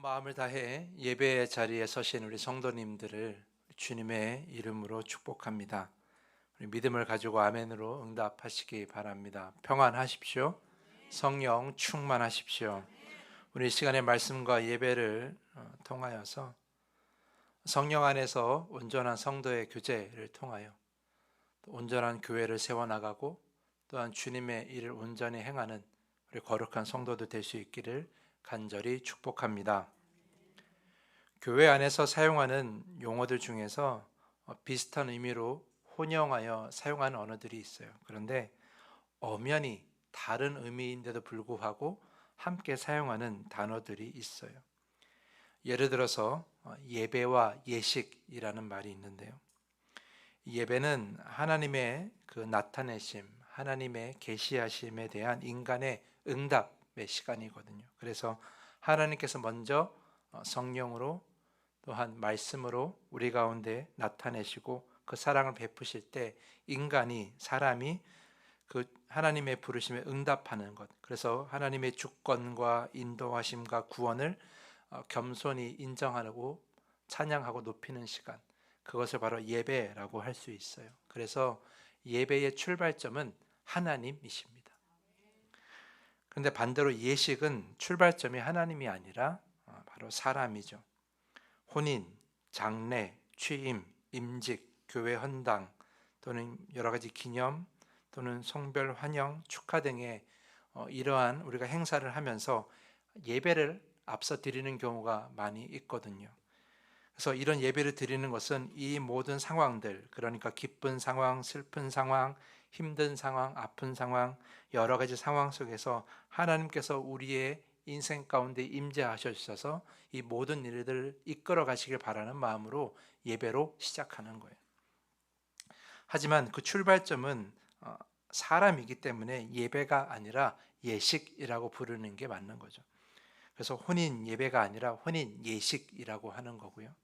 마음을 다해 예배의 자리에 서신 우리 성도님들을 주님의 이름으로 축복합니다. 우리 믿음을 가지고 아멘으로 응답하시기 바랍니다. 평안하십시오. 성령 충만하십시오. 우리 시간의 말씀과 예배를 통하여서 성령 안에서 온전한 성도의 교제를 통하여 온전한 교회를 세워나가고 또한 주님의 일을 온전히 행하는 우리 거룩한 성도들 될 수 있기를 간절히 축복합니다. 교회 안에서 사용하는 용어들 중에서 비슷한 의미로 혼용하여 사용하는 언어들이 있어요. 그런데 엄연히 다른 의미인데도 불구하고 함께 사용하는 단어들이 있어요. 예를 들어서 예배와 예식이라는 말이 있는데요. 예배는 하나님의 그 나타내심, 하나님의 계시하심에 대한 인간의 응답의 시간이거든요. 그래서 하나님께서 먼저 성령으로 또한 말씀으로 우리 가운데 나타내시고 그 사랑을 베푸실 때 인간이 사람이 그 하나님의 부르심에 응답하는 것, 그래서 하나님의 주권과 인도하심과 구원을 겸손히 인정하고 찬양하고 높이는 시간, 그것을 바로 예배라고 할 수 있어요. 그래서 예배의 출발점은 하나님이십니다. 그런데 반대로 예식은 출발점이 하나님이 아니라 바로 사람이죠. 혼인, 장례, 취임, 임직, 교회 헌당 또는 여러 가지 기념 또는 성별 환영, 축하 등의 이러한 우리가 행사를 하면서 예배를 앞서 드리는 경우가 많이 있거든요. 그래서 이런 예배를 드리는 것은 이 모든 상황들, 그러니까 기쁜 상황, 슬픈 상황, 힘든 상황, 아픈 상황, 여러 가지 상황 속에서 하나님께서 우리의 인생 가운데 임재하셔서 이 모든 일들을 이끌어 가시길 바라는 마음으로 예배로 시작하는 거예요. 하지만 그 출발점은 사람이기 때문에 예배가 아니라 예식이라고 부르는 게 맞는 거죠. 그래서 혼인 예배가 아니라 혼인 예식이라고 하는 거고요.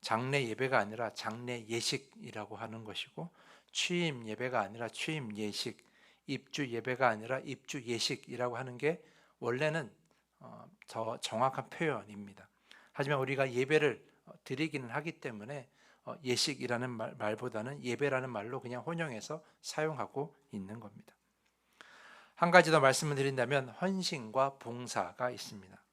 장례 예배가 아니라 장례 예식이라고 하는 것이고, 취임 예배가 아니라 취임 예식, 입주 예배가 아니라 입주 예식이라고 하는 게 원래는 더 정확한 표현입니다. 하지만 우리가 예배를 드리기는 하기 때문에 예식이라는 말보다는 예배라는 말로 그냥 혼용해서 사용하고 있는 겁니다. 한 가지 더 말씀을 드린다면 헌신과 봉사가 있습니다.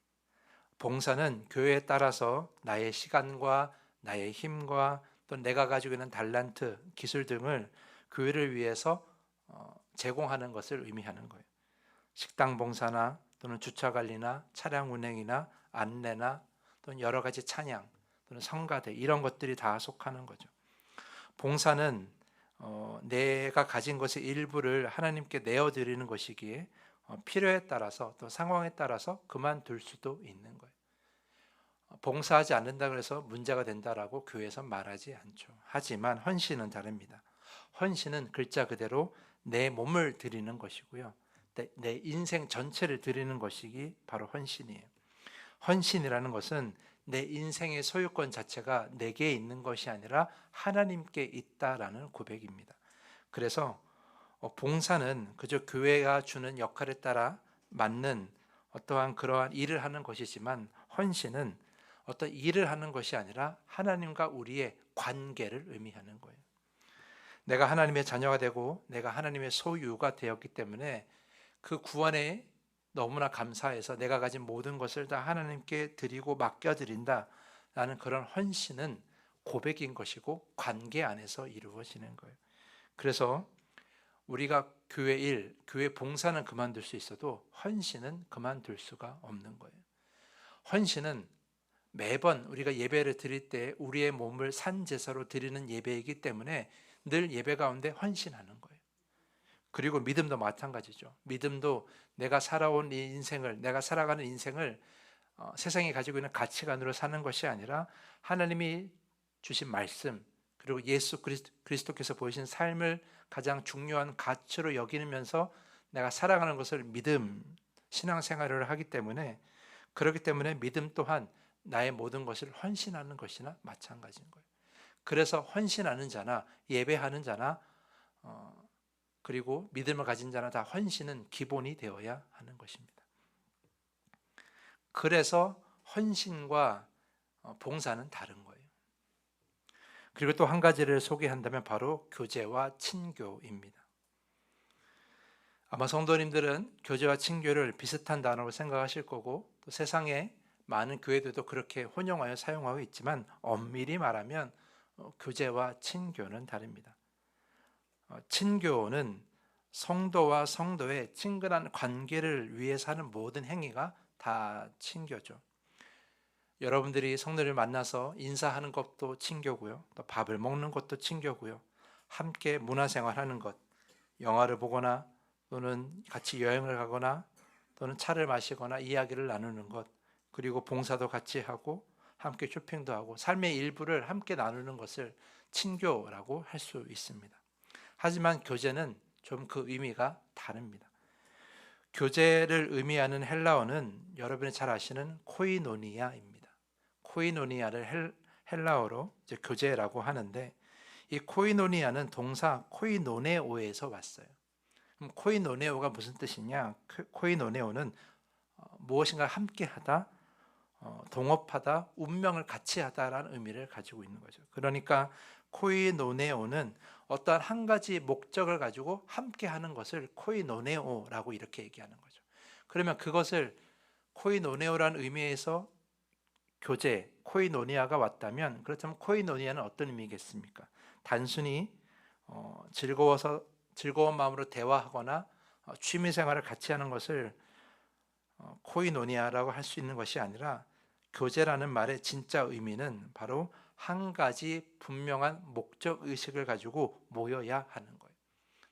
봉사는 교회에 따라서 나의 시간과 나의 힘과 또 내가 가지고 있는 달란트, 기술 등을 교회를 위해서 제공하는 것을 의미하는 거예요. 식당 봉사나 또는 주차 관리나 차량 운행이나 안내나 또는 여러 가지 찬양 또는 성가대, 이런 것들이 다 속하는 거죠. 봉사는 내가 가진 것의 일부를 하나님께 내어드리는 것이기에 필요에 따라서 또 상황에 따라서 그만둘 수도 있는 거예요. 봉사하지 않는다고 해서 문제가 된다라고 교회에서 말하지 않죠. 하지만 헌신은 다릅니다. 헌신은 글자 그대로 내 몸을 드리는 것이고요. 내 인생 전체를 드리는 것이기 바로 헌신이에요. 헌신이라는 것은 내 인생의 소유권 자체가 내게 있는 것이 아니라 하나님께 있다라는 고백입니다. 그래서 봉사는 그저 교회가 주는 역할에 따라 맞는 어떠한 그러한 일을 하는 것이지만, 헌신은 어떤 일을 하는 것이 아니라 하나님과 우리의 관계를 의미하는 거예요. 내가 하나님의 자녀가 되고 내가 하나님의 소유가 되었기 때문에 그 구원에 너무나 감사해서 내가 가진 모든 것을 다 하나님께 드리고 맡겨드린다 라는 그런 헌신은 고백인 것이고 관계 안에서 이루어지는 거예요. 그래서 우리가 교회 일, 교회 봉사는 그만둘 수 있어도 헌신은 그만둘 수가 없는 거예요. 헌신은 매번 우리가 예배를 드릴 때 우리의 몸을 산제사로 드리는 예배이기 때문에 늘 예배 가운데 헌신하는 거예요. 그리고 믿음도 마찬가지죠. 믿음도 내가 살아온 이 인생을, 내가 살아가는 인생을 세상이 가지고 있는 가치관으로 사는 것이 아니라 하나님이 주신 말씀, 그리고 예수 그리스도께서 보이신 삶을 가장 중요한 가치로 여기면서 내가 살아가는 것을 믿음, 신앙생활을 하기 때문에, 그렇기 때문에 믿음 또한 나의 모든 것을 헌신하는 것이나 마찬가지인 거예요. 그래서 헌신하는 자나 예배하는 자나 그리고 믿음을 가진 자나 다 헌신은 기본이 되어야 하는 것입니다. 그래서 헌신과 봉사는 다른 거예요. 그리고 또 한 가지를 소개한다면 바로 교제와 친교입니다. 아마 성도님들은 교제와 친교를 비슷한 단어로 생각하실 거고, 또 세상에 많은 교회들도 그렇게 혼용하여 사용하고 있지만, 엄밀히 말하면 교제와 친교는 다릅니다. 친교는 성도와 성도의 친근한 관계를 위해서 하는 모든 행위가 다 친교죠. 여러분들이 성도를 만나서 인사하는 것도 친교고요, 또 밥을 먹는 것도 친교고요, 함께 문화생활하는 것, 영화를 보거나 또는 같이 여행을 가거나 또는 차를 마시거나 이야기를 나누는 것, 그리고 봉사도 같이 하고 함께 쇼핑도 하고 삶의 일부를 함께 나누는 것을 친교라고 할 수 있습니다. 하지만 교제는 좀 그 의미가 다릅니다. 교제를 의미하는 헬라어는 여러분이 잘 아시는 코이노니아입니다. 코이노니아를 헬라어로 이제 교제라고 하는데, 이 코이노니아는 동사 코이노네오에서 왔어요. 그럼 코이노네오가 무슨 뜻이냐? 코이노네오는 무엇인가 함께하다, 동업하다, 운명을 같이 하다라는 의미를 가지고 있는 거죠. 그러니까 코이노네오는 어떠한 한 가지 목적을 가지고 함께하는 것을 코이노네오라고 이렇게 얘기하는 거죠. 그러면 그것을 코이노네오라는 의미에서 교제, 코이노니아가 왔다면, 그렇다면 코이노니아는 어떤 의미겠습니까? 단순히 즐거운 마음으로 대화하거나 취미 생활을 같이 하는 것을 코이노니아라고 할 수 있는 것이 아니라, 교제라는 말의 진짜 의미는 바로 한 가지 분명한 목적 의식을 가지고 모여야 하는 거예요.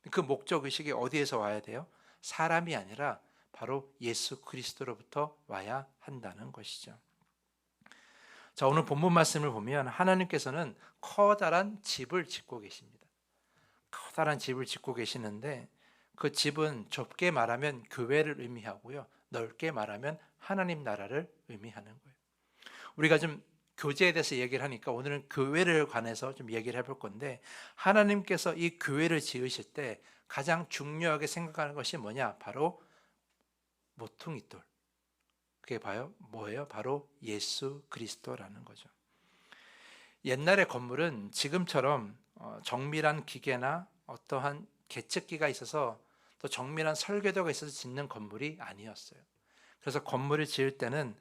그 목적 의식이 어디에서 와야 돼요? 사람이 아니라 바로 예수 그리스도로부터 와야 한다는 것이죠. 자, 오늘 본문 말씀을 보면 하나님께서는 커다란 집을 짓고 계십니다. 커다란 집을 짓고 계시는데, 그 집은 좁게 말하면 교회를 의미하고요, 넓게 말하면 하나님 나라를 의미하는 거예요. 우리가 좀 교제에 대해서 얘기를 하니까 오늘은 교회를 관해서 좀 얘기를 해볼 건데, 하나님께서 이 교회를 지으실 때 가장 중요하게 생각하는 것이 뭐냐? 바로 모퉁이돌. 그게 뭐예요? 바로 예수 그리스도라는 거죠. 옛날의 건물은 지금처럼 정밀한 기계나 어떠한 계측기가 있어서 또 정밀한 설계도가 있어서 짓는 건물이 아니었어요. 그래서 건물을 지을 때는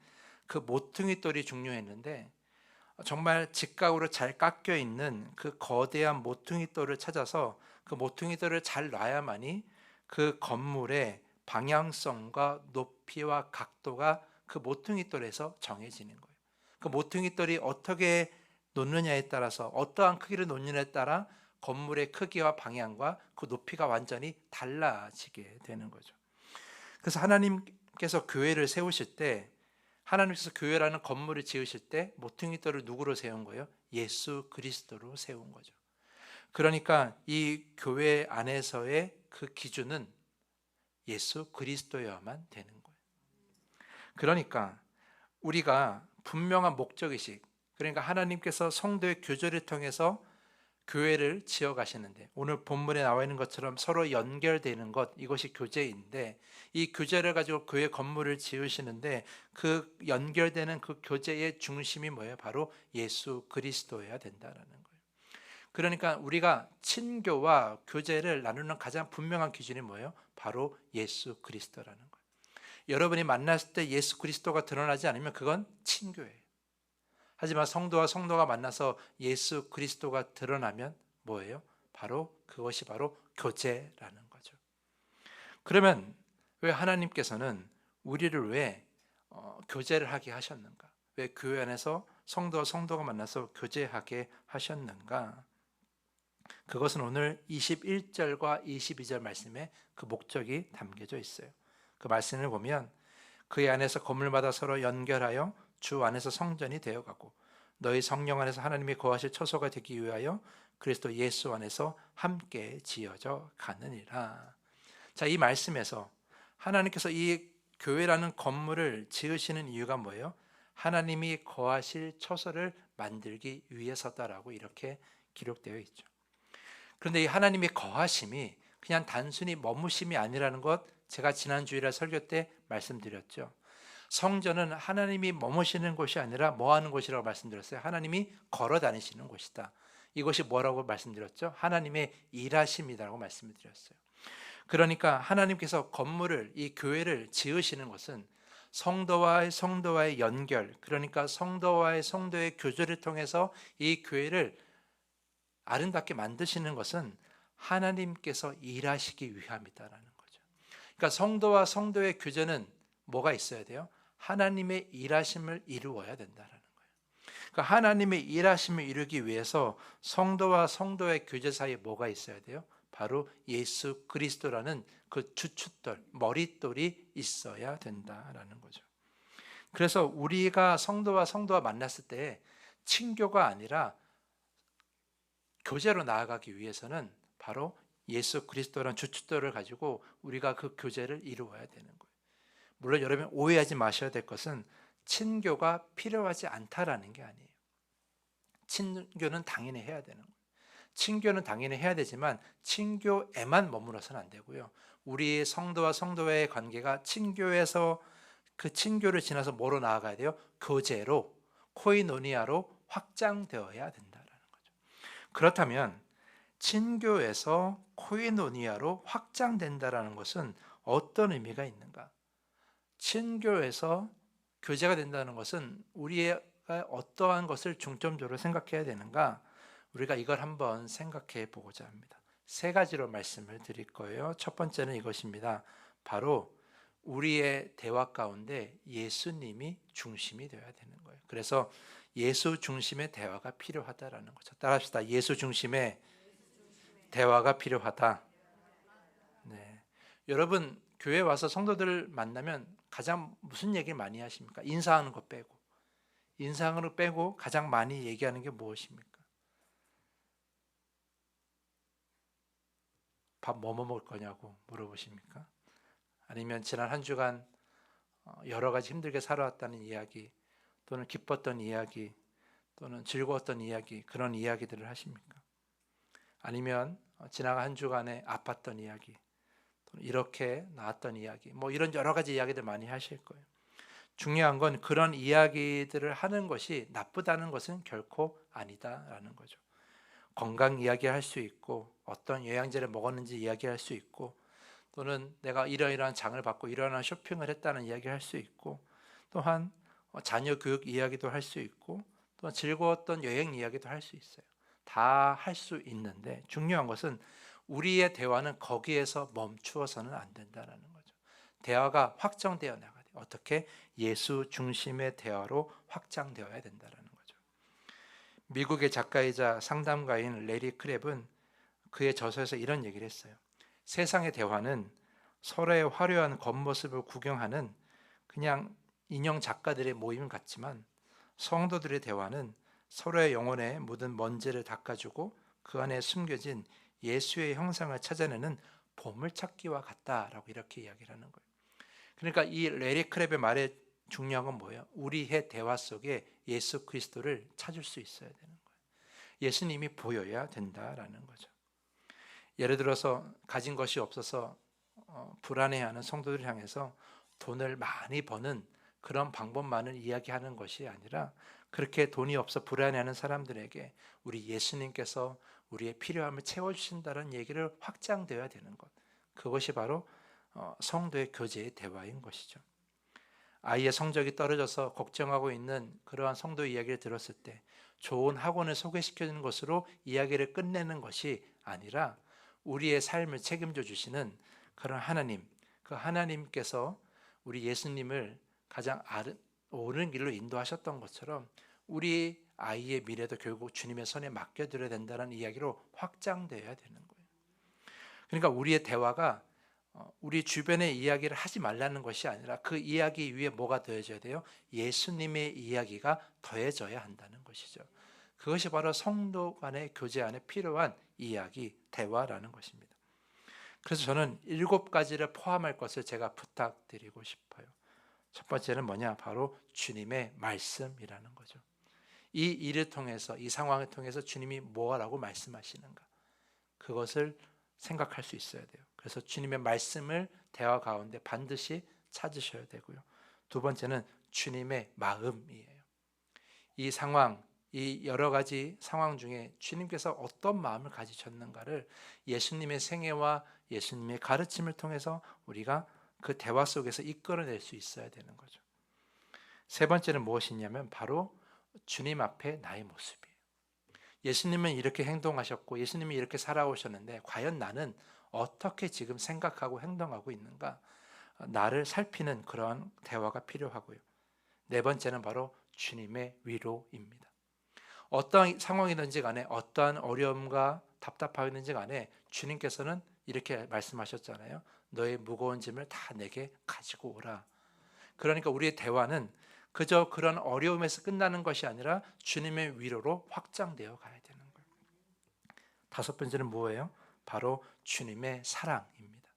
그 모퉁이돌이 중요했는데, 정말 직각으로 잘 깎여 있는 그 거대한 모퉁이돌을 찾아서 그 모퉁이돌을 잘 놔야만이 그 건물의 방향성과 높이와 각도가 그 모퉁이돌에서 정해지는 거예요. 그 모퉁이돌이 어떻게 놓느냐에 따라서, 어떠한 크기를 놓느냐에 따라 건물의 크기와 방향과 그 높이가 완전히 달라지게 되는 거죠. 그래서 하나님께서 교회를 세우실 때, 하나님께서 교회라는 건물을 지으실 때 모퉁이돌을 누구로 세운 거예요? 예수 그리스도로 세운 거죠. 그러니까 이 교회 안에서의 그 기준은 예수 그리스도여야만 되는 거예요. 그러니까 우리가 분명한 목적의식, 그러니까 하나님께서 성도의 교제를 통해서 교회를 지어 가시는데, 오늘 본문에 나와 있는 것처럼 서로 연결되는 것, 이것이 교제인데, 이 교제를 가지고 교회 건물을 지으시는데 그 연결되는 그 교제의 중심이 뭐예요? 바로 예수 그리스도여야 된다라는 거예요. 그러니까 우리가 친교와 교제를 나누는 가장 분명한 기준이 뭐예요? 바로 예수 그리스도라는 거예요. 여러분이 만났을 때 예수 그리스도가 드러나지 않으면 그건 친교예요. 하지만 성도와 성도가 만나서 예수 그리스도가 드러나면 뭐예요? 바로 그것이 바로 교제라는 거죠. 그러면 왜 하나님께서는 우리를 왜 교제를 하게 하셨는가? 왜 교회 안에서 성도와 성도가 만나서 교제하게 하셨는가? 그것은 오늘 21절과 22절 말씀에 그 목적이 담겨져 있어요. 그 말씀을 보면, 그의 안에서 건물마다 서로 연결하여 주 안에서 성전이 되어가고 너희 성령 안에서 하나님이 거하실 처소가 되기 위하여 그리스도 예수 안에서 함께 지어져 가느니라. 자, 이 말씀에서 하나님께서 이 교회라는 건물을 지으시는 이유가 뭐예요? 하나님이 거하실 처소를 만들기 위해서다라고 이렇게 기록되어 있죠. 그런데 이 하나님의 거하심이 그냥 단순히 머무심이 아니라는 것, 제가 지난 주일에 설교 때 말씀드렸죠. 성전은 하나님이 머무시는 곳이 아니라 뭐 하는 곳이라고 말씀드렸어요? 하나님이 걸어 다니시는 곳이다. 이것이 뭐라고 말씀드렸죠? 하나님의 일하심이라고 말씀드렸어요. 그러니까 하나님께서 건물을, 이 교회를 지으시는 것은 성도와의 연결, 그러니까 성도와의 성도의 교제를 통해서 이 교회를 아름답게 만드시는 것은 하나님께서 일하시기 위함이다라는 거죠. 그러니까 성도와 성도의 교제는 뭐가 있어야 돼요? 하나님의 일하심을 이루어야 된다라는 거예요. 그러니까 하나님의 일하심을 이루기 위해서 성도와 성도의 교제 사이에 뭐가 있어야 돼요? 바로 예수 그리스도라는 그 주춧돌, 머릿돌이 있어야 된다라는 거죠. 그래서 우리가 성도와 성도와 만났을 때 친교가 아니라 교제로 나아가기 위해서는 바로 예수 그리스도라는 주춧돌을 가지고 우리가 그 교제를 이루어야 되는 거예요. 물론 여러분 오해하지 마셔야 될 것은 친교가 필요하지 않다라는 게 아니에요. 친교는 당연히 해야 되는 거예요. 친교는 당연히 해야 되지만 친교에만 머물러서는 안 되고요. 우리 성도와 성도의 관계가 친교에서 그 친교를 지나서 뭐로 나아가야 돼요? 교제로, 코이노니아로 확장되어야 된다라는 거죠. 그렇다면 친교에서 코이노니아로 확장된다라는 것은 어떤 의미가 있는가? 친교에서 교제가 된다는 것은 우리가 어떠한 것을 중점적으로 생각해야 되는가? 우리가 이걸 한번 생각해 보고자 합니다. 세 가지로 말씀을 드릴 거예요. 첫 번째는 이것입니다. 바로 우리의 대화 가운데 예수님이 중심이 되어야 되는 거예요. 그래서 예수 중심의 대화가 필요하다라는 거죠. 따라합시다. 예수 중심의 대화가 필요하다. 네. 여러분 교회 와서 성도들 만나면 가장 무슨 얘기를 많이 하십니까? 인사하는 거 빼고. 인사하는 거 빼고 가장 많이 얘기하는 게 무엇입니까? 밥 뭐 먹을 거냐고 물어보십니까? 아니면 지난 한 주간 여러 가지 힘들게 살아왔다는 이야기, 또는 기뻤던 이야기, 또는 즐거웠던 이야기, 그런 이야기들을 하십니까? 아니면 지나간 한 주간에 아팠던 이야기, 또는 이렇게 나왔던 이야기, 뭐 이런 여러 가지 이야기들 많이 하실 거예요. 중요한 건 그런 이야기들을 하는 것이 나쁘다는 것은 결코 아니다라는 거죠. 건강 이야기할 수 있고, 어떤 영양제를 먹었는지 이야기할 수 있고, 또는 내가 이러이러한 장을 받고 이러이러한 쇼핑을 했다는 이야기를 할 수 있고, 또한 자녀 교육 이야기도 할 수 있고, 또 즐거웠던 여행 이야기도 할 수 있어요. 다 할 수 있는데 중요한 것은 우리의 대화는 거기에서 멈추어서는 안 된다는 거죠. 대화가 확장되어 나가야 돼요. 어떻게? 예수 중심의 대화로 확장되어야 된다는 거죠. 미국의 작가이자 상담가인 레리 크랩은 그의 저서에서 이런 얘기를 했어요. 세상의 대화는 서로의 화려한 겉모습을 구경하는 그냥 인형 작가들의 모임 같지만, 성도들의 대화는 서로의 영혼에 묻은 먼지를 닦아주고 그 안에 숨겨진 예수의 형상을 찾아내는 보물찾기와 같다라고 이렇게 이야기를 하는 거예요. 그러니까 이 레리 크랩의 말에 중요한 건 뭐예요? 우리의 대화 속에 예수 그리스도를 찾을 수 있어야 되는 거예요. 예수님이 보여야 된다라는 거죠. 예를 들어서 가진 것이 없어서 불안해하는 성도들을 향해서 돈을 많이 버는 그런 방법만을 이야기하는 것이 아니라, 그렇게 돈이 없어 불안해하는 사람들에게 우리 예수님께서 우리의 필요함을 채워주신다는 얘기를 확장되어야 되는 것, 그것이 바로 성도의 교제의 대화인 것이죠. 아이의 성적이 떨어져서 걱정하고 있는 그러한 성도 이야기를 들었을 때 좋은 학원을 소개시켜주는 것으로 이야기를 끝내는 것이 아니라, 우리의 삶을 책임져 주시는 그런 하나님, 그 하나님께서 우리 예수님을 가장 옳은 길로 인도하셨던 것처럼 우리 아이의 미래도 결국 주님의 손에 맡겨드려야 된다는 이야기로 확장되어야 되는 거예요. 그러니까 우리의 대화가 우리 주변의 이야기를 하지 말라는 것이 아니라 그 이야기 위에 뭐가 더해져야 돼요? 예수님의 이야기가 더해져야 한다는 것이죠. 그것이 바로 성도 간의 교제 안에 필요한 이야기, 대화라는 것입니다. 그래서 저는 7가지를 포함할 것을 제가 부탁드리고 싶어요. 첫 번째는 뭐냐? 바로 주님의 말씀이라는 거죠. 이 일을 통해서, 이 상황을 통해서 주님이 뭐라고 말씀하시는가, 그것을 생각할 수 있어야 돼요. 그래서 주님의 말씀을 대화 가운데 반드시 찾으셔야 되고요. 두 번째는 주님의 마음이에요. 이 상황, 이 여러 가지 상황 중에 주님께서 어떤 마음을 가지셨는가를 예수님의 생애와 예수님의 가르침을 통해서 우리가 그 대화 속에서 이끌어낼 수 있어야 되는 거죠. 세 번째는 무엇이냐면 바로 주님 앞에 나의 모습이에요. 예수님은 이렇게 행동하셨고 예수님이 이렇게 살아오셨는데 과연 나는 어떻게 지금 생각하고 행동하고 있는가? 나를 살피는 그러한 대화가 필요하고요. 네 번째는 바로 주님의 위로입니다. 어떠한 상황이든지 간에 어떠한 어려움과 답답하든지 간에 주님께서는 이렇게 말씀하셨잖아요. 너의 무거운 짐을 다 내게 가지고 오라. 그러니까 우리의 대화는 그저 그런 어려움에서 끝나는 것이 아니라 주님의 위로로 확장되어 가야 되는 거예요. 다섯 번째는 뭐예요? 바로 주님의 사랑입니다.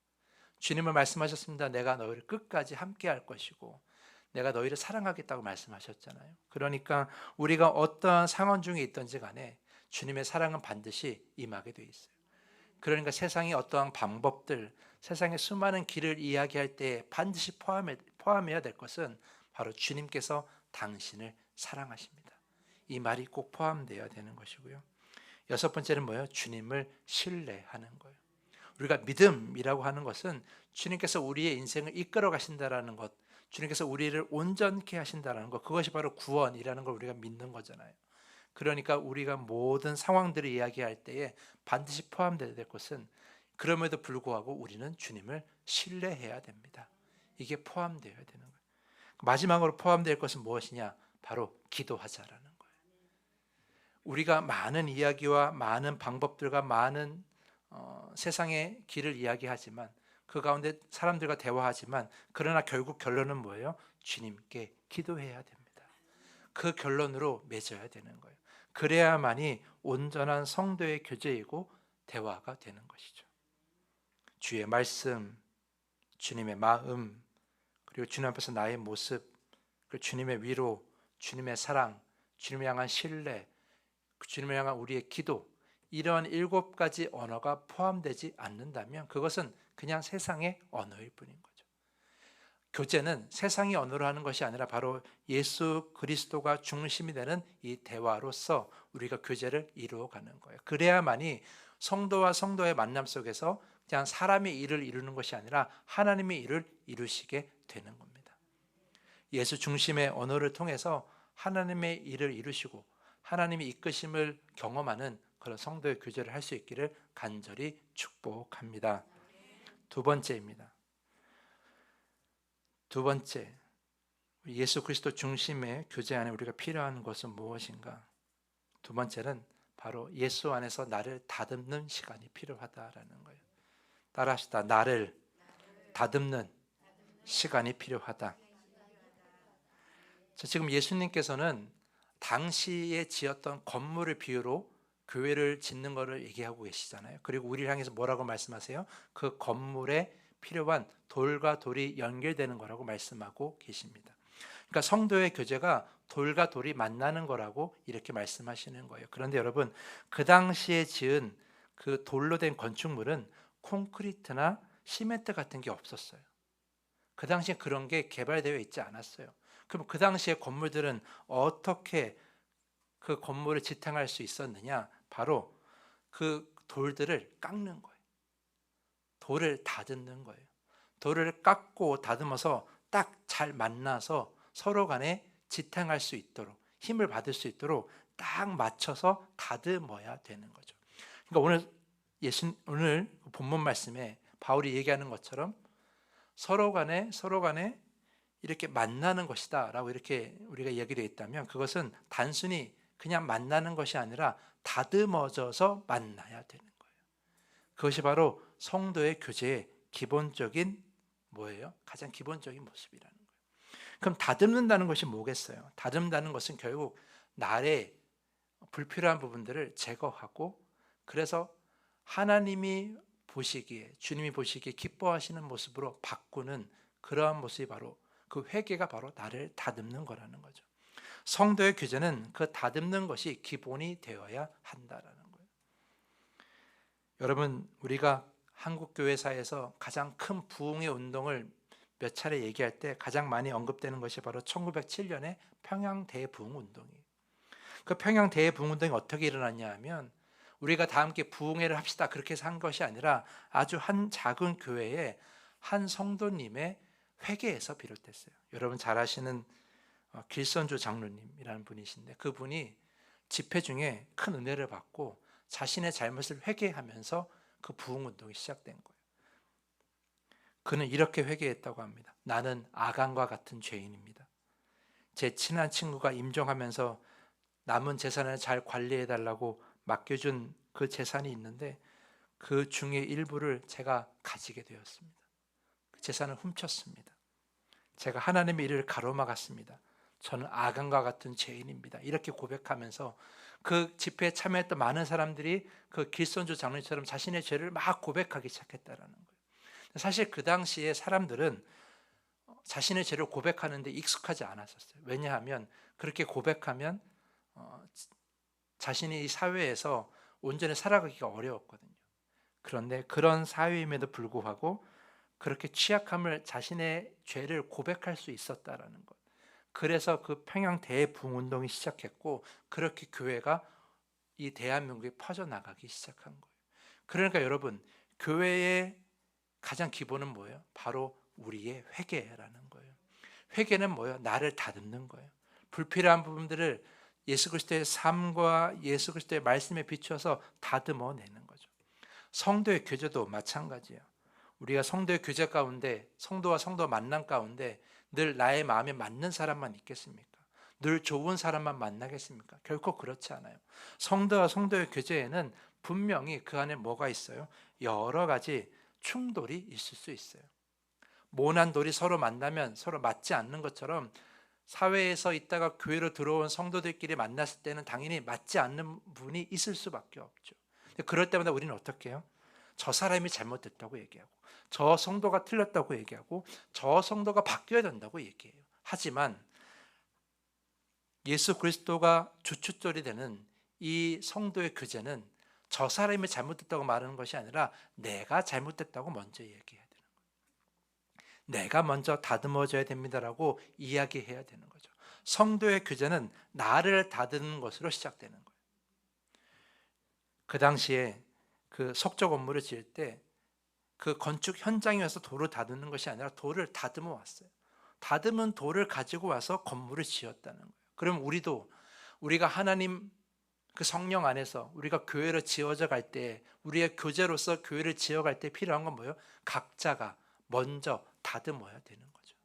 주님은 말씀하셨습니다. 내가 너희를 끝까지 함께 할 것이고 내가 너희를 사랑하겠다고 말씀하셨잖아요. 그러니까 우리가 어떠한 상황 중에 있든지 간에 주님의 사랑은 반드시 임하게 돼 있어요. 그러니까 세상의 어떠한 방법들, 세상의 수많은 길을 이야기할 때 반드시 포함해야 될 것은 바로 주님께서 당신을 사랑하십니다. 이 말이 꼭 포함되어야 되는 것이고요. 여섯 번째는 뭐예요? 주님을 신뢰하는 거예요. 우리가 믿음이라고 하는 것은 주님께서 우리의 인생을 이끌어 가신다라는 것, 주님께서 우리를 온전케 하신다라는 것, 그것이 바로 구원이라는 걸 우리가 믿는 거잖아요. 그러니까 우리가 모든 상황들을 이야기할 때에 반드시 포함되어야 될 것은 그럼에도 불구하고 우리는 주님을 신뢰해야 됩니다. 이게 포함되어야 되는 거예요. 마지막으로 포함될 것은 무엇이냐? 바로 기도하자라는 거예요. 우리가 많은 이야기와 많은 방법들과 많은 세상의 길을 이야기하지만 그 가운데 사람들과 대화하지만 그러나 결국 결론은 뭐예요? 주님께 기도해야 됩니다. 그 결론으로 맺어야 되는 거예요. 그래야만이 온전한 성도의 교제이고 대화가 되는 것이죠. 주의 말씀, 주님의 마음, 그리고 주님 앞에서 나의 모습, 그리고 주님의 위로, 주님의 사랑, 주님을 향한 신뢰, 주님을 향한 우리의 기도, 이러한 7가지 언어가 포함되지 않는다면 그것은 그냥 세상의 언어일 뿐인 거죠. 교제는 세상의 언어로 하는 것이 아니라 바로 예수 그리스도가 중심이 되는 이 대화로서 우리가 교제를 이루어가는 거예요. 그래야만이 성도와 성도의 만남 속에서 그냥 사람의 일을 이루는 것이 아니라 하나님의 일을 이루시게 되는 겁니다. 예수 중심의 언어를 통해서 하나님의 일을 이루시고 하나님의 이끄심을 경험하는 그런 성도의 교제를 할 수 있기를 간절히 축복합니다. 두 번째입니다. 두 번째, 예수 그리스도 중심의 교제 안에 우리가 필요한 것은 무엇인가? 두 번째는 바로 예수 안에서 나를 다듬는 시간이 필요하다라는 거예요. 따라합시다. 나를 다듬는 시간이 필요하다. 지금 예수님께서는 당시에 지었던 건물을 비유로 교회를 짓는 것을 얘기하고 계시잖아요. 그리고 우리를 향해서 뭐라고 말씀하세요? 그 건물에 필요한 돌과 돌이 연결되는 거라고 말씀하고 계십니다. 그러니까 성도의 교제가 돌과 돌이 만나는 거라고 이렇게 말씀하시는 거예요. 그런데 여러분, 그 당시에 지은 그 돌로 된 건축물은 콘크리트나 시멘트 같은 게 없었어요. 그 당시에 그런 게 개발되어 있지 않았어요. 그럼 그 당시에 건물들은 어떻게 그 건물을 지탱할 수 있었느냐? 바로 그 돌들을 깎는 거예요. 돌을 다듬는 거예요. 돌을 깎고 다듬어서 딱 잘 만나서 서로 간에 지탱할 수 있도록, 힘을 받을 수 있도록 딱 맞춰서 다듬어야 되는 거죠. 그러니까 오늘 본문 말씀에 바울이 얘기하는 것처럼 서로 간에 이렇게 만나는 것이다라고 이렇게 우리가 얘기되어 있다면 그것은 단순히 그냥 만나는 것이 아니라 다듬어져서 만나야 되는 거예요. 그것이 바로 성도의 교제의 기본적인 뭐예요? 가장 기본적인 모습이라는 거예요. 그럼 다듬는다는 것이 뭐겠어요? 다듬는다는 것은 결국 나의 불필요한 부분들을 제거하고 그래서 하나님이 보시기에 주님이 보시기에 기뻐하시는 모습으로 바꾸는 그러한 모습이 바로 그 회개가 바로 나를 다듬는 거라는 거죠. 성도의 교제는 그 다듬는 것이 기본이 되어야 한다라는 거예요. 여러분, 우리가 한국 교회사에서 가장 큰 부흥의 운동을 몇 차례 얘기할 때 가장 많이 언급되는 것이 바로 1907년에 평양 대부흥운동이에요. 그 평양 대부흥운동이 어떻게 일어났냐 하면 우리가 다 함께 부흥회를 합시다 그렇게 해서 한 것이 아니라 아주 한 작은 교회에 한 성도님의 회개에서 비롯됐어요. 여러분 잘 아시는 길선주 장로님이라는 분이신데 그분이 집회 중에 큰 은혜를 받고 자신의 잘못을 회개하면서 그 부흥운동이 시작된 거예요. 그는 이렇게 회개했다고 합니다. 나는 아간과 같은 죄인입니다. 제 친한 친구가 임종하면서 남은 재산을 잘 관리해달라고 맡겨준 그 재산이 있는데 그 중에 일부를 제가 가지게 되었습니다. 그 재산을 훔쳤습니다. 제가 하나님의 일을 가로막았습니다. 저는 아간과 같은 죄인입니다. 이렇게 고백하면서 그 집회에 참여했던 많은 사람들이 그 길선주 장로님처럼 자신의 죄를 막 고백하기 시작했다라는 거예요. 사실 그 당시에 사람들은 자신의 죄를 고백하는데 익숙하지 않았었어요. 왜냐하면 그렇게 고백하면 자신이 이 사회에서 온전히 살아가기가 어려웠거든요. 그런데 그런 사회임에도 불구하고 그렇게 취약함을 자신의 죄를 고백할 수 있었다라는 것. 그래서 그 평양 대부흥운동이 시작했고 그렇게 교회가 이 대한민국에 퍼져나가기 시작한 거예요. 그러니까 여러분 교회의 가장 기본은 뭐예요? 바로 우리의 회개라는 거예요. 회개는 뭐예요? 나를 다듬는 거예요. 불필요한 부분들을 예수 그리스도의 삶과 예수 그리스도의 말씀에 비추어서 다듬어내는 거죠. 성도의 교제도 마찬가지예요. 우리가 성도의 교제 가운데 성도와 성도 만남 가운데 늘 나의 마음에 맞는 사람만 있겠습니까? 늘 좋은 사람만 만나겠습니까? 결코 그렇지 않아요. 성도와 성도의 교제에는 분명히 그 안에 뭐가 있어요? 여러 가지 충돌이 있을 수 있어요. 모난 돌이 서로 만나면 서로 맞지 않는 것처럼 사회에서 있다가 교회로 들어온 성도들끼리 만났을 때는 당연히 맞지 않는 부분이 있을 수밖에 없죠. 그럴 때마다 우리는 어떻게 해요? 저 사람이 잘못됐다고 얘기하고 저 성도가 틀렸다고 얘기하고 저 성도가 바뀌어야 된다고 얘기해요. 하지만 예수 그리스도가 주춧돌이 되는 이 성도의 교제는 저 사람이 잘못됐다고 말하는 것이 아니라 내가 잘못됐다고 먼저 얘기해야 되는 거예요. 내가 먼저 다듬어져야 됩니다라고 이야기해야 되는 거죠. 성도의 교제는 나를 다듬는 것으로 시작되는 거예요. 그 당시에 그 석조 건물을 지을 때 그 건축 현장에 와서 돌을 다듬는 것이 아니라 돌을 다듬어 왔어요. 다듬은 돌을 가지고 와서 건물을 지었다는 거예요. 그럼 우리가 하나님 그 성령 안에서 우리가 교회로 지어져 갈 때 우리의 교제로서 교회를 지어갈 때 필요한 건 뭐예요? 각자가 먼저 다듬어야 되는 거죠.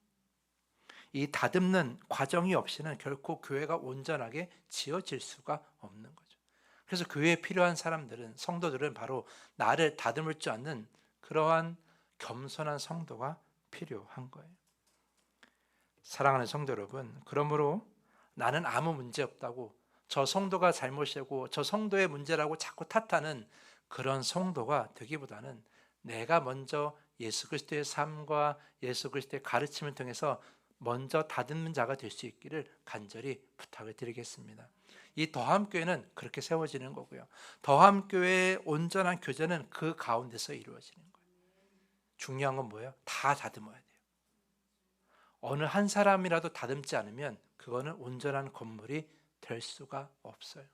이 다듬는 과정이 없이는 결코 교회가 온전하게 지어질 수가 없는 거죠. 그래서 교회에 필요한 사람들은 성도들은 바로 나를 다듬을 줄 아는 그러한 겸손한 성도가 필요한 거예요. 사랑하는 성도 여러분, 그러므로 나는 아무 문제 없다고 저 성도가 잘못이고 저 성도의 문제라고 자꾸 탓하는 그런 성도가 되기보다는 내가 먼저 예수 그리스도의 삶과 예수 그리스도의 가르침을 통해서 먼저 다듬는 자가 될 수 있기를 간절히 부탁을 드리겠습니다. 이 더함교회는 그렇게 세워지는 거고요. 더함교회의 온전한 교제는 그 가운데서 이루어지는 거예요. 중요한 건 뭐예요? 다 다듬어야 돼요. 어느 한 사람이라도 다듬지 않으면 그거는 온전한 건물이 될 수가 없어요.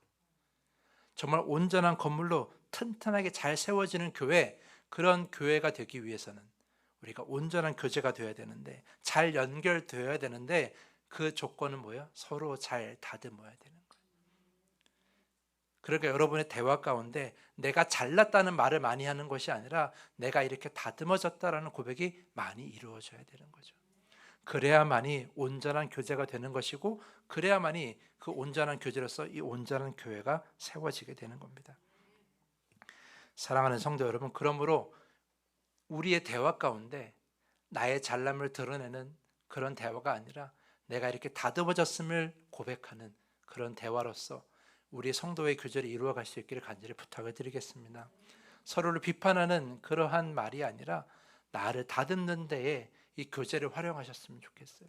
정말 온전한 건물로 튼튼하게 잘 세워지는 교회, 그런 교회가 되기 위해서는 우리가 온전한 교제가 되어야 되는데 잘 연결되어야 되는데 그 조건은 뭐예요? 서로 잘 다듬어야 되는 거예요. 그러니까 여러분의 대화 가운데 내가 잘났다는 말을 많이 하는 것이 아니라 내가 이렇게 다듬어졌다라는 고백이 많이 이루어져야 되는 거죠. 그래야만이 온전한 교제가 되는 것이고 그래야만이 그 온전한 교제로서 이 온전한 교회가 세워지게 되는 겁니다. 사랑하는 성도 여러분, 그러므로 우리의 대화 가운데 나의 잘남을 드러내는 그런 대화가 아니라 내가 이렇게 다듬어졌음을 고백하는 그런 대화로서 우리 성도의 교제를 이루어갈 수 있기를 간절히 부탁을 드리겠습니다. 서로를 비판하는 그러한 말이 아니라 나를 다듬는 데에 이 교제를 활용하셨으면 좋겠어요.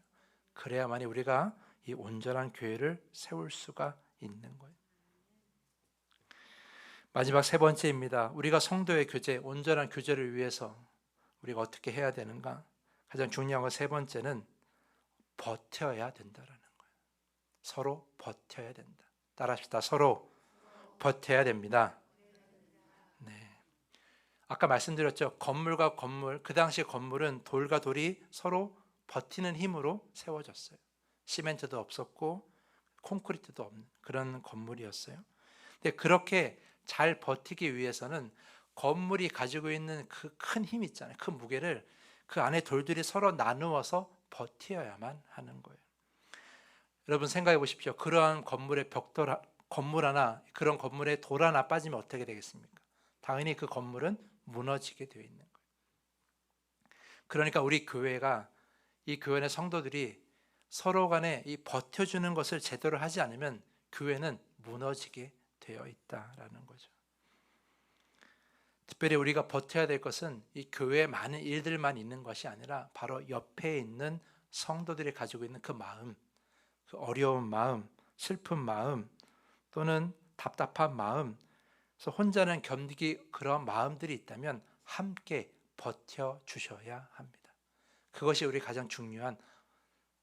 그래야만이 우리가 이 온전한 교회를 세울 수가 있는 거예요. 마지막 세 번째입니다. 우리가 성도의 교제, 온전한 교제를 위해서 우리가 어떻게 해야 되는가? 가장 중요한 건 세 번째는 버텨야 된다라는 거예요. 서로 버텨야 된다. 따라합시다. 서로 버텨야 됩니다. 네. 아까 말씀드렸죠. 건물과 건물, 그 당시 건물은 돌과 돌이 서로 버티는 힘으로 세워졌어요. 시멘트도 없었고 콘크리트도 없는 그런 건물이었어요. 근데 그렇게 잘 버티기 위해서는 건물이 가지고 있는 그 큰 힘 있잖아요. 그 무게를 그 안에 돌들이 서로 나누어서 버텨야만 하는 거예요. 여러분 생각해 보십시오. 그러한 건물의 건물 하나, 그런 건물에 돌 하나 빠지면 어떻게 되겠습니까? 당연히 그 건물은 무너지게 되어 있는 거예요. 그러니까 우리 교회가, 이 교회 내 성도들이 서로 간에 이 버텨주는 것을 제대로 하지 않으면 교회는 무너지게 되어 있다라는 거죠. 특별히 우리가 버텨야 될 것은 이 교회에 많은 일들만 있는 것이 아니라 바로 옆에 있는 성도들이 가지고 있는 그 마음, 그 어려운 마음, 슬픈 마음, 또는 답답한 마음, 그래서 혼자는 견디기 그런 마음들이 있다면 함께 버텨 주셔야 합니다. 그것이 우리 가장 중요한,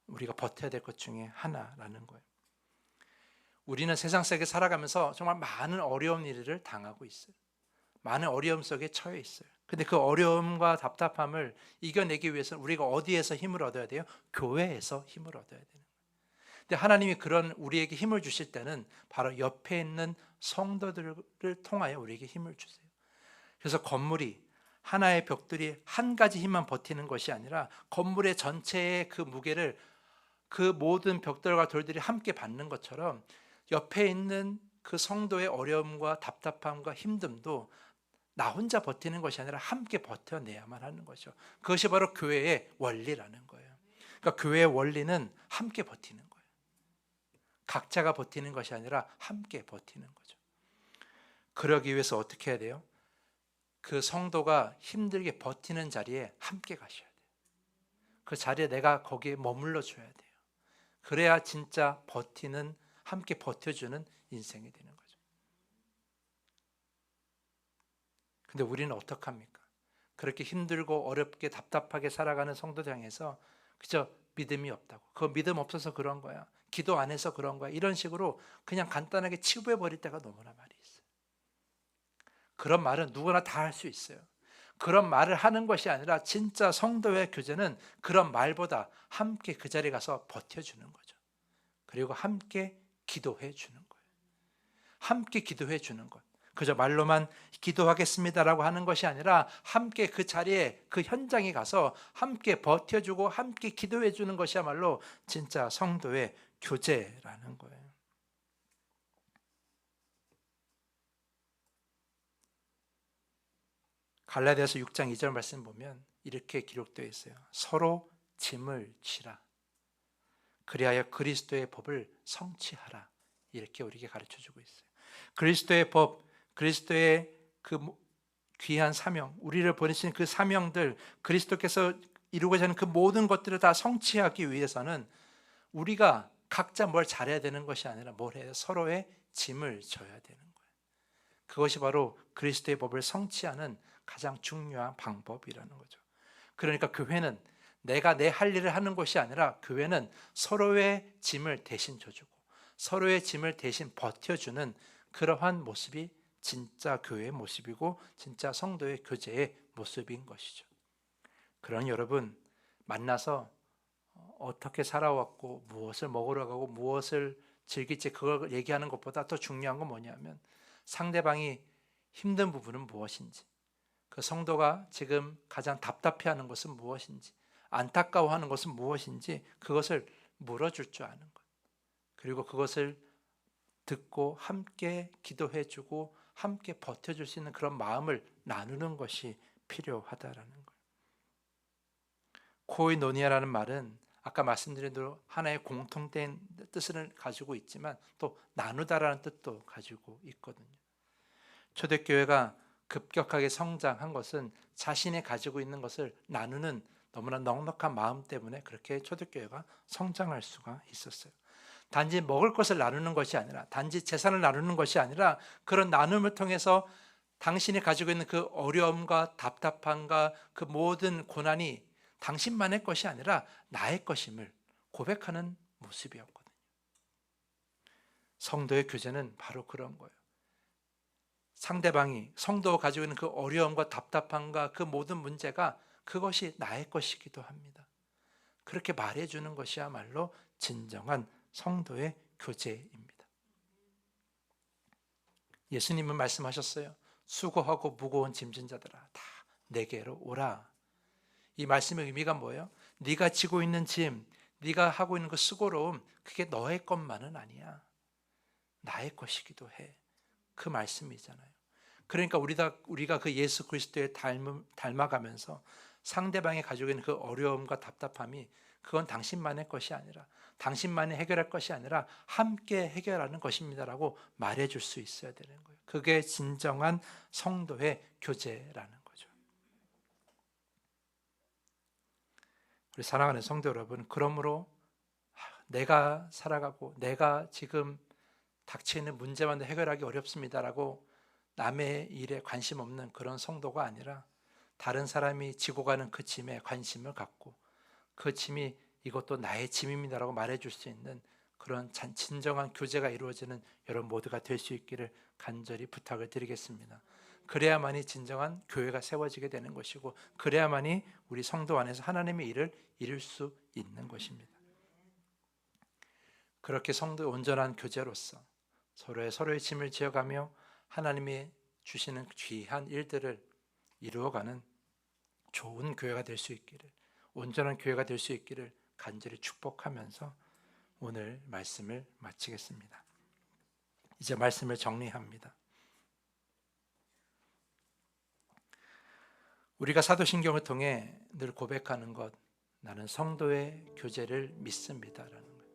우리가 버텨야 될 것 중에 하나라는 거예요. 우리는 세상 속에 살아가면서 정말 많은 어려운 일을 당하고 있어요. 많은 어려움 속에 처해 있어요. 근데 그 어려움과 답답함을 이겨내기 위해서 우리가 어디에서 힘을 얻어야 돼요? 교회에서 힘을 얻어야 되는 거예요. 근데 하나님이 그런 우리에게 힘을 주실 때는 바로 옆에 있는 성도들을 통하여 우리에게 힘을 주세요. 그래서 건물이, 하나의 벽들이 한 가지 힘만 버티는 것이 아니라 건물의 전체의 그 무게를 그 모든 벽돌과 돌들이 함께 받는 것처럼 옆에 있는 그 성도의 어려움과 답답함과 힘듦도 나 혼자 버티는 것이 아니라 함께 버텨내야만 하는 거죠. 그것이 바로 교회의 원리라는 거예요. 그러니까 교회의 원리는 함께 버티는 거예요. 각자가 버티는 것이 아니라 함께 버티는 거죠. 그러기 위해서 어떻게 해야 돼요? 그 성도가 힘들게 버티는 자리에 함께 가셔야 돼요. 그 자리에 내가 거기에 머물러 줘야 돼요. 그래야 진짜 버티는, 함께 버텨주는 인생이 되는 거죠. 근데 우리는 어떡합니까? 그렇게 힘들고 어렵게 답답하게 살아가는 성도들 향해서 그저 믿음이 없다고, 그거 믿음 없어서 그런 거야, 기도 안 해서 그런 거야, 이런 식으로 그냥 간단하게 치부해 버릴 때가 너무나 많이 있어요. 그런 말은 누구나 다 할 수 있어요. 그런 말을 하는 것이 아니라 진짜 성도의 교제는 그런 말보다 함께 그 자리에 가서 버텨주는 거죠. 그리고 함께 기도해 주는 거예요. 함께 기도해 주는 것. 그저 말로만 기도하겠습니다라고 하는 것이 아니라 함께 그 자리에, 그 현장에 가서 함께 버텨주고 함께 기도해 주는 것이야말로 진짜 성도의 교제라는 거예요. 갈라디아서 6장 2절 말씀 보면 이렇게 기록되어 있어요. 서로 짐을 지라. 그리하여 그리스도의 법을 성취하라. 이렇게 우리에게 가르쳐주고 있어요. 그리스도의 법, 그리스도의 그 귀한 사명, 우리를 보내신 그 사명들, 그리스도께서 이루고자 하는 그 모든 것들을 다 성취하기 위해서는 우리가 각자 뭘 잘해야 되는 것이 아니라 뭘 해야 돼요? 서로의 짐을 져야 되는 거예요. 그것이 바로 그리스도의 법을 성취하는 가장 중요한 방법이라는 거죠. 그러니까 교회는 내가 내 할 일을 하는 것이 아니라 교회는 서로의 짐을 대신 져주고 서로의 짐을 대신 버텨주는 그러한 모습이 진짜 교회의 모습이고 진짜 성도의 교제의 모습인 것이죠. 그런 여러분 만나서 어떻게 살아왔고 무엇을 먹으러 가고 무엇을 즐길지 그걸 얘기하는 것보다 더 중요한 건 뭐냐면 상대방이 힘든 부분은 무엇인지, 그 성도가 지금 가장 답답해하는 것은 무엇인지, 안타까워하는 것은 무엇인지 그것을 물어줄 줄 아는 것, 그리고 그것을 듣고 함께 기도해주고 함께 버텨줄 수 있는 그런 마음을 나누는 것이 필요하다라는 거예요. 코이노니아라는 말은 아까 말씀드린 대로 하나의 공통된 뜻을 가지고 있지만 또 나누다라는 뜻도 가지고 있거든요. 초대교회가 급격하게 성장한 것은 자신이 가지고 있는 것을 나누는 너무나 넉넉한 마음 때문에 그렇게 초대교회가 성장할 수가 있었어요. 단지 먹을 것을 나누는 것이 아니라, 단지 재산을 나누는 것이 아니라 그런 나눔을 통해서 당신이 가지고 있는 그 어려움과 답답함과 그 모든 고난이 당신만의 것이 아니라 나의 것임을 고백하는 모습이었거든요. 성도의 교제는 바로 그런 거예요. 상대방이, 성도가 가지고 있는 그 어려움과 답답함과 그 모든 문제가 그것이 나의 것이기도 합니다. 그렇게 말해주는 것이야말로 진정한 성도의 교제입니다. 예수님은 말씀하셨어요. 수고하고 무거운 짐진 자들아 다 내게로 오라. 이 말씀의 의미가 뭐예요? 네가 지고 있는 짐, 네가 하고 있는 그 수고로움, 그게 너의 것만은 아니야. 나의 것이기도 해. 그 말씀이잖아요. 그러니까 우리가 그 예수 그리스도에 닮아가면서 상대방이 가지고 있는 그 어려움과 답답함이 그건 당신만의 것이 아니라, 당신만이 해결할 것이 아니라 함께 해결하는 것입니다라고 말해줄 수 있어야 되는 거예요. 그게 진정한 성도의 교제라는 거죠. 우리 사랑하는 성도 여러분, 그러므로 내가 살아가고 내가 지금 닥치는 문제만 해결하기 어렵습니다라고 남의 일에 관심 없는 그런 성도가 아니라 다른 사람이 지고 가는 그 짐에 관심을 갖고 그 짐이 이것도 나의 짐입니다라고 말해줄 수 있는 그런 진정한 교제가 이루어지는 여러분 모두가 될 수 있기를 간절히 부탁을 드리겠습니다. 그래야만이 진정한 교회가 세워지게 되는 것이고, 그래야만이 우리 성도 안에서 하나님의 일을 이룰 수 있는 것입니다. 그렇게 성도의 온전한 교제로서 서로의 짐을 지어가며 하나님이 주시는 귀한 일들을 이루어가는 좋은 교회가 될 수 있기를, 온전한 교회가 될 수 있기를 간절히 축복하면서 오늘 말씀을 마치겠습니다. 이제 말씀을 정리합니다. 우리가 사도신경을 통해 늘 고백하는 것, 나는 성도의 교제를 믿습니다라는 거예요.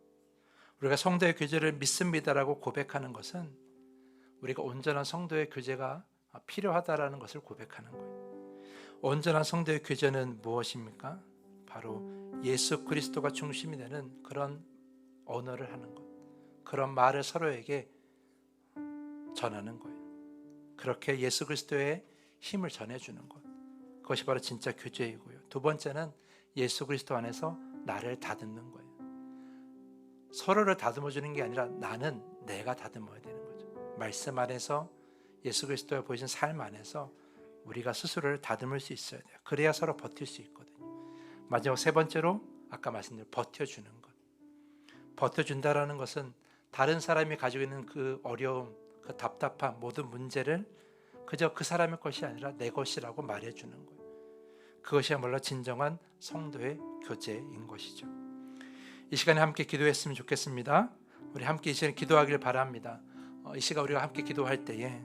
우리가 성도의 교제를 믿습니다라고 고백하는 것은 우리가 온전한 성도의 교제가 필요하다라는 것을 고백하는 거예요. 온전한 성도의 교제는 무엇입니까? 바로 예수 그리스도가 중심이 되는 그런 언어를 하는 것, 그런 말을 서로에게 전하는 거예요. 그렇게 예수 그리스도의 힘을 전해주는 것, 그것이 바로 진짜 교제이고요. 두 번째는 예수 그리스도 안에서 나를 다듬는 거예요. 서로를 다듬어 주는 게 아니라 나는 내가 다듬어야 되는 거죠. 말씀 안에서 예수 그리스도가 보여준 삶 안에서 우리가 스스로를 다듬을 수 있어야 돼요. 그래야 서로 버틸 수 있거든요. 마지막 세 번째로 아까 말씀드린 버텨주는 것. 버텨준다라는 것은 다른 사람이 가지고 있는 그 어려움, 그 답답함, 모든 문제를 그저 그 사람의 것이 아니라 내 것이라고 말해주는 거예요. 그것이야말로 진정한 성도의 교제인 것이죠. 이 시간에 함께 기도했으면 좋겠습니다. 우리 함께 이 시간에 기도하기를 바랍니다. 이 시간 우리가 함께 기도할 때에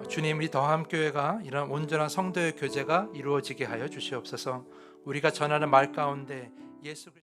주님, 이 더함교회가 이런 온전한 성도의 교제가 이루어지게 하여 주시옵소서. 우리가 전하는 말 가운데 예수